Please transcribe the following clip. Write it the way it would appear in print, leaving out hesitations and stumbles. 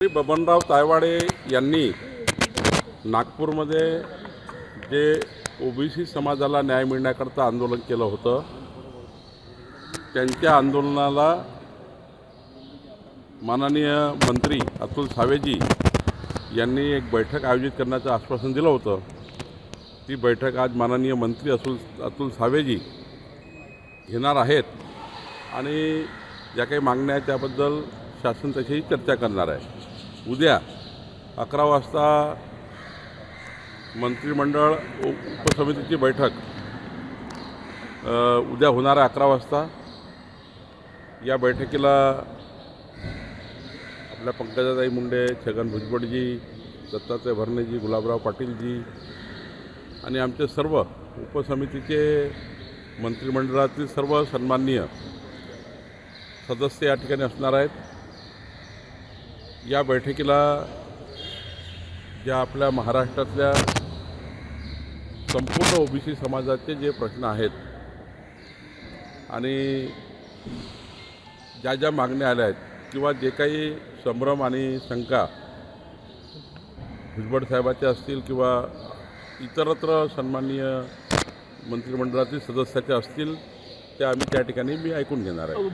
बबनराव तायवाडे यांनी नागपूरमध्ये जे ओबीसी समाजाला न्याय मिळण्याकरता आंदोलन केलं होतं, त्यांच्या आंदोलनाला माननीय मंत्री अतुल सावेजी यांनी एक बैठक आयोजित करण्याचं आश्वासन दिलं होतं। ती बैठक आज माननीय मंत्री अतुल सावेजी घेणार आहेत आणि ज्या काही मागण्या आहेत त्याबद्दल शासन त्याच्याशी चर्चा करणार आहे। उद्या 11 वाजता मंत्रिमंडळ उपसमितीची बैठक उद्या होणार आहे 11 वाजता। या बैठकीला आपल्या पंकजाताई मुंडे, छगन भुजबळजी, दत्तात्रय भरणेजी, गुलाबराव पाटीलजी आणि आमचे सर्व उपसमितीचे मंत्रिमंडळातील सर्व सन्माननीय सदस्य या ठिकाणी असणार आहेत। या बैठकीला ज्या आपल्या महाराष्ट्रातल्या संपूर्ण ओबीसी समाजाचे जे प्रश्न आहेत आणि ज्या ज्या मागण्या आल्या आहेत किंवा जे काही संभ्रम आणि शंका भुजबळ साहेबांच्या असतील किंवा इतरत्र सन्माननीय मंत्रिमंडळातील सदस्याचे असतील, त्या आम्ही त्या ठिकाणी मी ऐकून घेणार आहे।